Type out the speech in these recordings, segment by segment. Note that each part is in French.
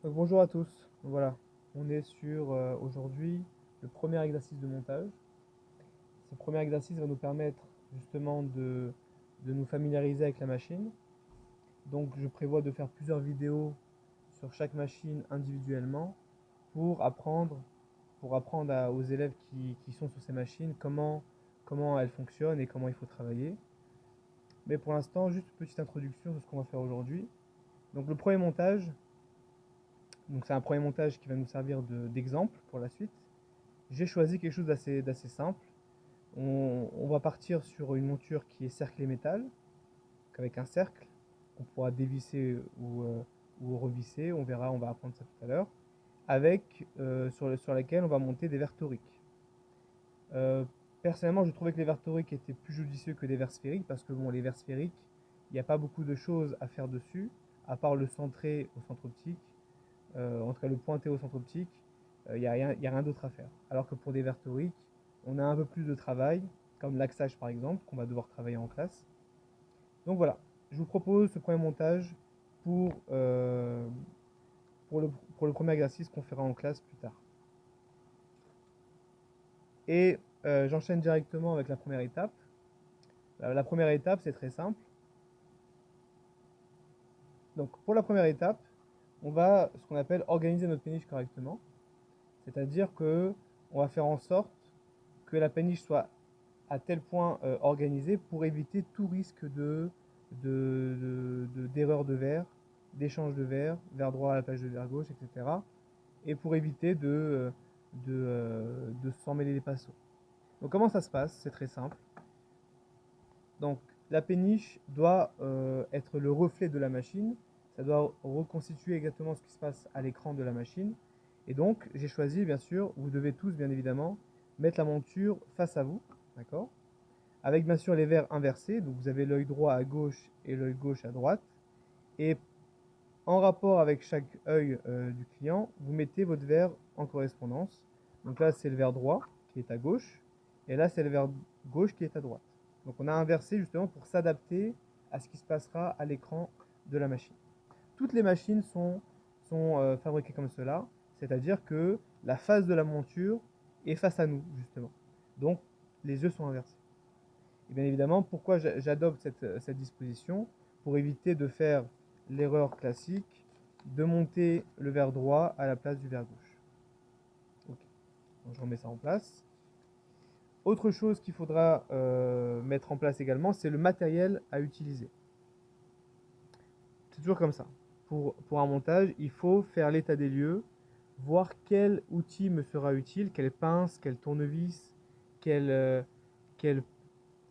Donc, bonjour à tous. Voilà, on est sur aujourd'hui le premier exercice de montage. Ce premier exercice va nous permettre justement de nous familiariser avec la machine. Donc je prévois de faire plusieurs vidéos sur chaque machine individuellement pour apprendre, aux élèves qui sont sur ces machines comment elles fonctionnent et comment il faut travailler. Mais pour l'instant, juste une petite introduction sur ce qu'on va faire aujourd'hui. Donc le premier montage, donc c'est un premier montage qui va nous servir d'exemple pour la suite. J'ai choisi quelque chose d'assez simple. On va partir sur une monture qui est cerclée métal, avec un cercle qu'on pourra dévisser ou revisser. On verra, on va apprendre ça tout à l'heure. Sur laquelle on va monter des vers toriques. Euh, Personnellement, je trouvais que les vers toriques étaient plus judicieux que des vers sphériques parce que bon, les vers sphériques, il n'y a pas beaucoup de choses à faire dessus, à part le centrer au centre optique, en tout cas le pointer au centre optique, il n'y a rien d'autre à faire. Alors que pour des vers toriques, on a un peu plus de travail, comme l'axage par exemple, qu'on va devoir travailler en classe. Donc voilà, je vous propose ce premier montage pour, euh, pour, le, pour le premier exercice qu'on fera en classe plus tard. Et j'enchaîne directement avec la première étape. La première étape, c'est très simple. Donc pour la première étape, on va ce qu'on appelle organiser notre péniche correctement. C'est-à-dire que on va faire en sorte que la péniche soit à tel point organisée pour éviter tout risque d'erreur de verre, d'échange de verre, verre droit à la place de verre gauche, etc. Et pour éviter de s'emmêler les pinceaux. Donc comment ça se passe? C'est très simple. Donc la péniche doit être le reflet de la machine. Ça doit reconstituer exactement ce qui se passe à l'écran de la machine. Et donc j'ai choisi, bien sûr, vous devez tous, bien évidemment, mettre la monture face à vous. D'accord? Avec bien sûr les verres inversés. Donc vous avez l'œil droit à gauche et l'œil gauche à droite. Et en rapport avec chaque œil du client, vous mettez votre verre en correspondance. Donc là, c'est le verre droit qui est à gauche, et là, c'est le verre gauche qui est à droite. Donc on a inversé justement pour s'adapter à ce qui se passera à l'écran de la machine. Toutes les machines sont fabriquées comme cela, c'est-à-dire que la face de la monture est face à nous, justement. Donc les yeux sont inversés. Et bien évidemment, pourquoi j'adopte cette disposition? Pour éviter de faire l'erreur classique de monter le verre droit à la place du verre gauche. Ok, donc je remets ça en place. Autre chose qu'il faudra mettre en place également, c'est le matériel à utiliser. C'est toujours comme ça. Pour un montage, il faut faire l'état des lieux, voir quel outil me sera utile, quelle pince, quel tournevis, quel, euh, quel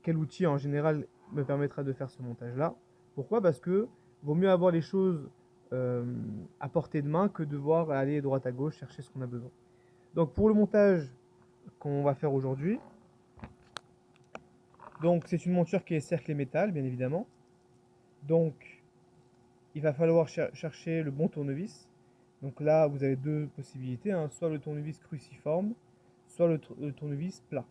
quel outil en général me permettra de faire ce montage-là. Pourquoi? Parce que vaut mieux avoir les choses à portée de main que devoir aller droite à gauche chercher ce qu'on a besoin. Donc pour le montage qu'on va faire aujourd'hui, donc c'est une monture qui est cerclée métal, bien évidemment. Donc il va falloir chercher le bon tournevis. Donc là, vous avez deux possibilités, hein, soit le tournevis cruciforme, soit le tournevis plat.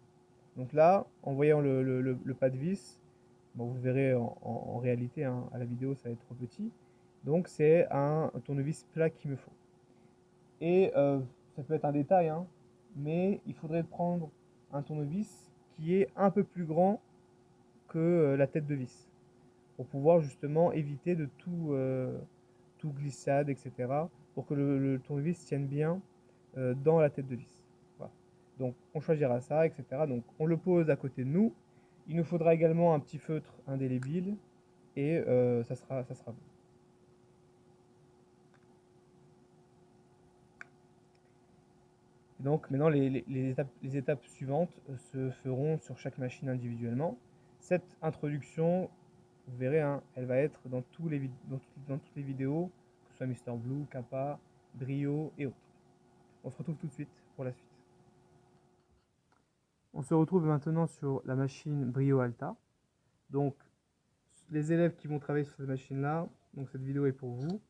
Donc là, en voyant le pas de vis, bon, vous verrez en réalité, hein, à la vidéo, ça va être trop petit. Donc c'est un tournevis plat qu'il me faut. Et ça peut être un détail, hein, mais il faudrait prendre un tournevis qui est un peu plus grand que la tête de vis, pour pouvoir justement éviter de tout glissade, etc., pour que le tournevis tienne bien dans la tête de vis. Voilà. Donc on choisira ça, etc. Donc on le pose à côté de nous. Il nous faudra également un petit feutre indélébile et ça sera bon. Et donc maintenant les étapes suivantes se feront sur chaque machine individuellement. Cette introduction, vous verrez, hein, elle va être dans toutes les vidéos, que ce soit Mister Blue, Kappa, Brio et autres. On se retrouve tout de suite pour la suite. On se retrouve maintenant sur la machine Brio Alta. Donc les élèves qui vont travailler sur cette machine-là, donc cette vidéo est pour vous.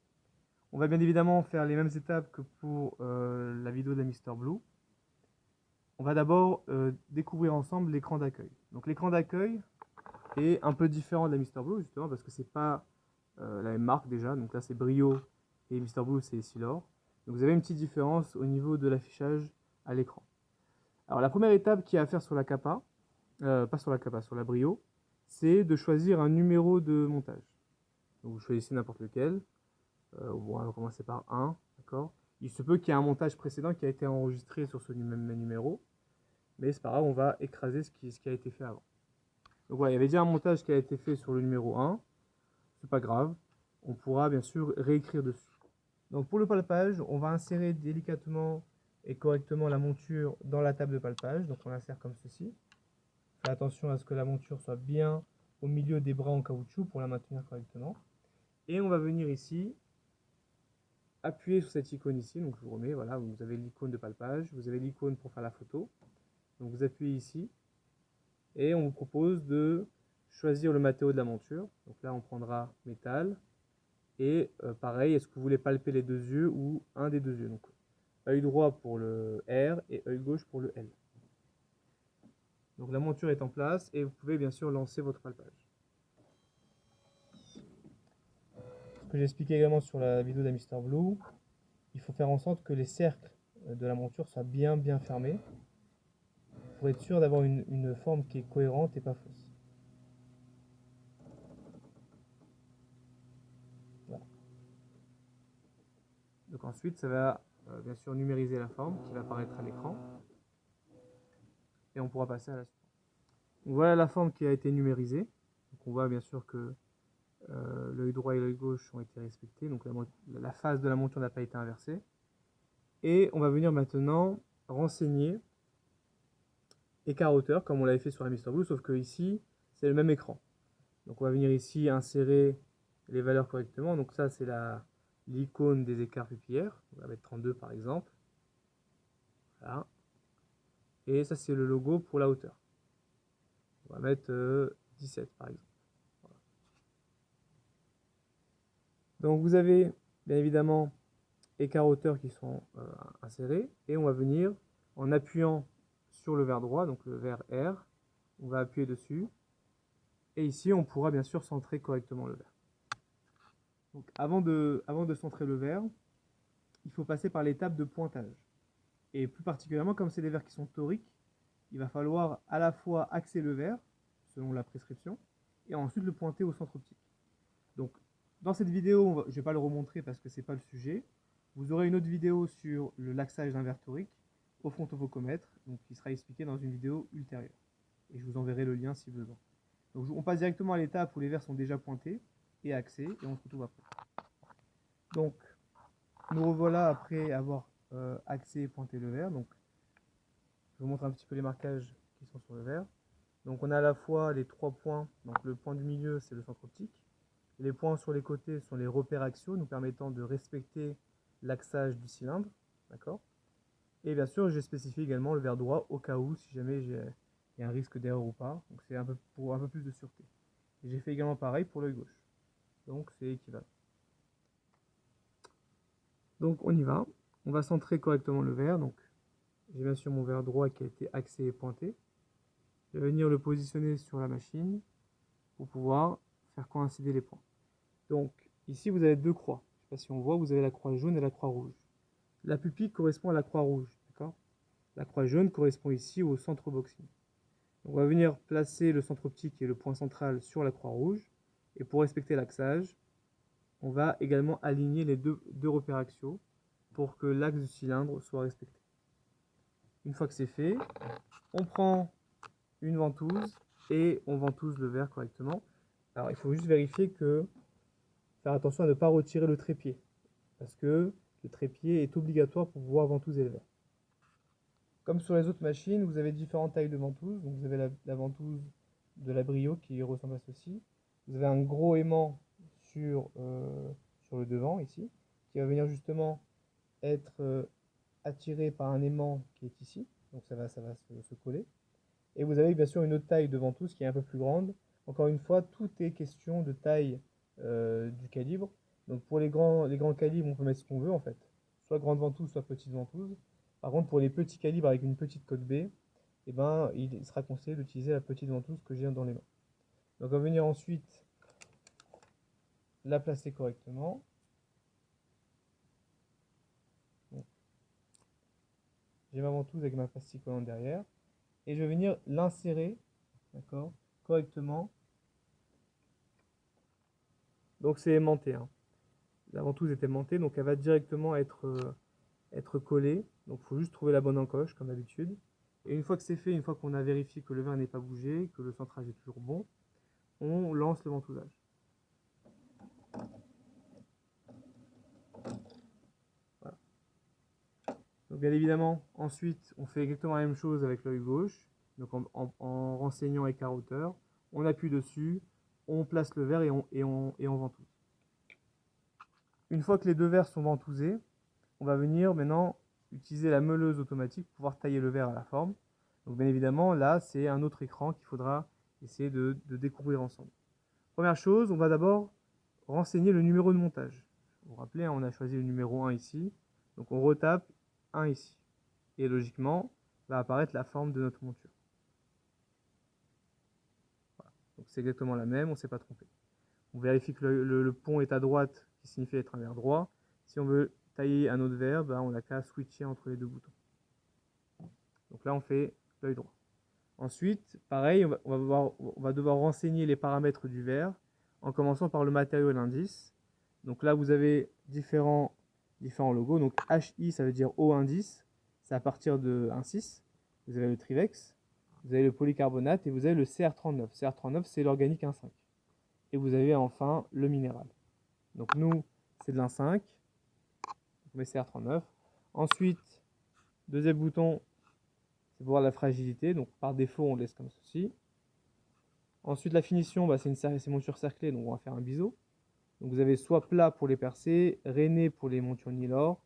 On va bien évidemment faire les mêmes étapes que pour la vidéo de Mister Blue. On va d'abord découvrir ensemble l'écran d'accueil. Donc l'écran d'accueil est un peu différent de la Mister Blue justement parce que c'est pas la même marque déjà. Donc là c'est Brio et Mister Blue c'est Essilor. Donc vous avez une petite différence au niveau de l'affichage à l'écran. Alors la première étape qu'il y a à faire sur la capa, pas sur la capa, sur la Brio, c'est de choisir un numéro de montage. Donc vous choisissez n'importe lequel. Bon, on va commencer par 1, d'accord. Il se peut qu'il y ait un montage précédent qui a été enregistré sur ce même numéro, mais c'est pas grave, on va écraser ce qui a été fait avant. Donc voilà, il y avait déjà un montage qui a été fait sur le numéro 1, c'est pas grave, on pourra bien sûr réécrire dessus. Donc pour le palpage, on va insérer délicatement et correctement la monture dans la table de palpage, donc on l'insère comme ceci. Faites attention à ce que la monture soit bien au milieu des bras en caoutchouc pour la maintenir correctement. Et on va venir ici, appuyer sur cette icône ici, donc je vous remets, voilà, vous avez l'icône de palpage, vous avez l'icône pour faire la photo. Donc vous appuyez ici, et on vous propose de choisir le matériau de la monture. Donc là on prendra métal, et pareil, est-ce que vous voulez palper les deux yeux ou un des deux yeux. Donc œil droit pour le R et œil gauche pour le L. Donc la monture est en place, et vous pouvez bien sûr lancer votre palpage. Ce que j'ai expliqué également sur la vidéo de Mr Blue, il faut faire en sorte que les cercles de la monture soient bien fermés pour être sûr d'avoir une forme qui est cohérente et pas fausse. Voilà. Donc ensuite, ça va bien sûr numériser la forme qui va apparaître à l'écran, et on pourra passer à la suite. Donc voilà la forme qui a été numérisée. Donc on voit bien sûr que l'œil droit et l'œil gauche ont été respectés, donc la face de la monture n'a pas été inversée. Et on va venir maintenant renseigner écart-hauteur comme on l'avait fait sur la Mr Blue, sauf que ici c'est le même écran. Donc on va venir ici insérer les valeurs correctement. Donc ça c'est l'icône des écarts pupillaires. On va mettre 32 par exemple. Voilà. Et ça c'est le logo pour la hauteur. On va mettre 17 par exemple. Voilà. Donc vous avez bien évidemment écart-hauteur qui sont insérés, et on va venir en appuyant sur le verre droit, donc le verre R, on va appuyer dessus, et ici on pourra bien sûr centrer correctement le verre. Donc avant de centrer le verre, il faut passer par l'étape de pointage. Et plus particulièrement, comme c'est des verres qui sont toriques, il va falloir à la fois axer le verre, selon la prescription, et ensuite le pointer au centre optique. Donc dans cette vidéo, je ne vais pas le remontrer parce que ce n'est pas le sujet. Vous aurez une autre vidéo sur le laxage d'un verre torique au frontofocomètre, donc qui sera expliqué dans une vidéo ultérieure. Et je vous enverrai le lien si besoin. Donc on passe directement à l'étape où les verres sont déjà pointés et axés, et on se retrouve après. Donc nous revoilà après avoir axé et pointé le verre. Donc je vous montre un petit peu les marquages qui sont sur le verre. Donc on a à la fois les 3 points, donc le point du milieu c'est le centre optique. Les points sur les côtés sont les repères axiaux, nous permettant de respecter l'axage du cylindre. D'accord. Et bien sûr, j'ai spécifié également le verre droit au cas où, si jamais il y a un risque d'erreur ou pas. Donc c'est pour un peu plus de sûreté. Et j'ai fait également pareil pour l'œil gauche. Donc c'est équivalent. Donc on y va. On va centrer correctement le verre. Donc j'ai bien sûr mon verre droit qui a été axé et pointé. Je vais venir le positionner sur la machine pour pouvoir faire coïncider les points. Donc ici vous avez deux croix. Je ne sais pas si on voit, vous avez la croix jaune et la croix rouge. La pupille correspond à la croix rouge, d'accord. La croix jaune correspond ici au centre boxing. On va venir placer le centre optique et le point central sur la croix rouge. Et pour respecter l'axage, on va également aligner les deux repères axiaux pour que l'axe du cylindre soit respecté. Une fois que c'est fait, on prend une ventouse et on ventouse le verre correctement. Alors il faut juste vérifier faire attention à ne pas retirer le trépied, parce que le trépied est obligatoire pour pouvoir ventouser le verre. Comme sur les autres machines, vous avez différentes tailles de ventouses. Donc vous avez la ventouse de la Brio qui ressemble à ceci. Vous avez un gros aimant sur le devant ici, qui va venir justement être attiré par un aimant qui est ici. Donc ça va se coller. Et vous avez bien sûr une autre taille de ventouse qui est un peu plus grande. Encore une fois, tout est question de taille du calibre. Donc pour les grands calibres, on peut mettre ce qu'on veut en fait. Soit grande ventouse, soit petite ventouse. Par contre, pour les petits calibres avec une petite coque B, eh ben, il sera conseillé d'utiliser la petite ventouse que j'ai dans les mains. Donc on va venir ensuite la placer correctement. j'ai ma ventouse avec ma pastille collante derrière, et je vais venir l'insérer, d'accord, correctement. Donc c'est aimanté, hein. La ventouse est aimantée, donc elle va directement être collée. Donc il faut juste trouver la bonne encoche, comme d'habitude. Et une fois que c'est fait, une fois qu'on a vérifié que le verre n'est pas bougé, que le centrage est toujours bon, on lance le ventousage. Voilà. Donc bien évidemment, ensuite, on fait exactement la même chose avec l'œil gauche, donc en renseignant avec carotteur. On appuie dessus, on place le verre et on ventouse. Une fois que les deux verres sont ventousés, on va venir maintenant utiliser la meuleuse automatique pour pouvoir tailler le verre à la forme. Donc bien évidemment, là, c'est un autre écran qu'il faudra essayer de découvrir ensemble. Première chose, on va d'abord renseigner le numéro de montage. Vous vous rappelez, on a choisi le numéro 1 ici. Donc on retape 1 ici. Et logiquement, va apparaître la forme de notre monture. Voilà. Donc c'est exactement la même, on ne s'est pas trompé. On vérifie que le pont est à droite, qui signifie être un verre droit. Si on veut tailler un autre verre, ben on n'a qu'à switcher entre les deux boutons. Donc là, on fait l'œil droit. Ensuite, pareil, on va devoir renseigner les paramètres du verre en commençant par le matériau et l'indice. Donc là, vous avez différents logos. Donc HI, ça veut dire haut indice. C'est à partir de 1,6. Vous avez le Trivex, vous avez le polycarbonate et vous avez le CR39. CR39, c'est l'organique 1,5. Et vous avez enfin le minéral. Donc nous, c'est de l'1,5. Donc on met CR39. Ensuite, deuxième bouton, c'est pour voir la fragilité. Donc par défaut, on laisse comme ceci. Ensuite, la finition, bah, c'est une monture cerclée, donc on va faire un biseau. Donc vous avez soit plat pour les percés, rainé pour les montures Nilor,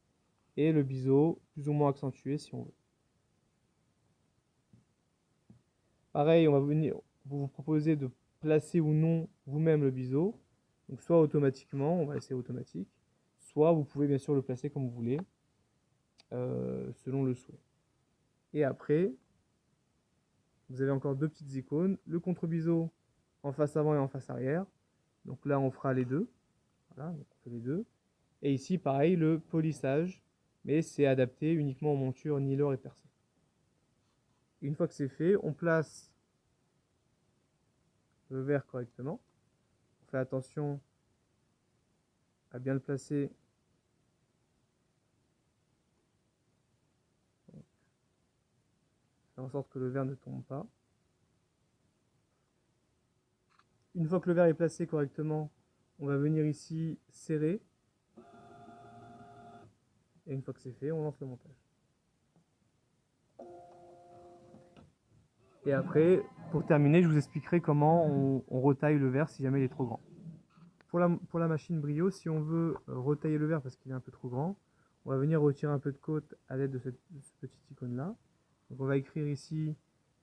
et le biseau plus ou moins accentué si on veut. Pareil, on va venir vous proposer de placer ou non vous-même le biseau. Donc soit automatiquement, on va laisser automatique, soit vous pouvez bien sûr le placer comme vous voulez, selon le souhait. Et après, vous avez encore deux petites icônes, le contre-biseau en face avant et en face arrière. Donc là, on fera les deux. Voilà, donc on fait les deux. Et ici, pareil, le polissage, mais c'est adapté uniquement aux montures Nilor et percé. Une fois que c'est fait, on place le verre correctement. On fait attention à bien le placer. Faire en sorte que le verre ne tombe pas. Une fois que le verre est placé correctement, on va venir ici serrer. Et une fois que c'est fait, on lance le montage. Et après, pour terminer, je vous expliquerai comment on retaille le verre si jamais il est trop grand. Pour la machine Brio, si on veut retailler le verre parce qu'il est un peu trop grand, on va venir retirer un peu de côte à l'aide de ce petit icône-là. Donc on va écrire ici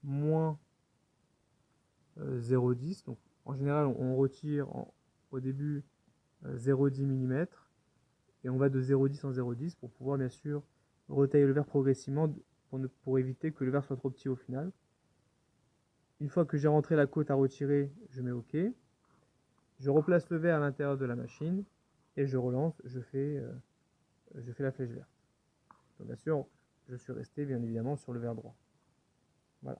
moins 0,10. Donc en général, on retire au début 0,10 mm et on va de 0,10 en 0,10 pour pouvoir bien sûr retailler le verre progressivement pour éviter que le verre soit trop petit au final. Une fois que j'ai rentré la côte à retirer, je mets OK. Je replace le verre à l'intérieur de la machine et je relance, je fais la flèche verte. Donc bien sûr, je suis resté bien évidemment sur le verre droit. Voilà.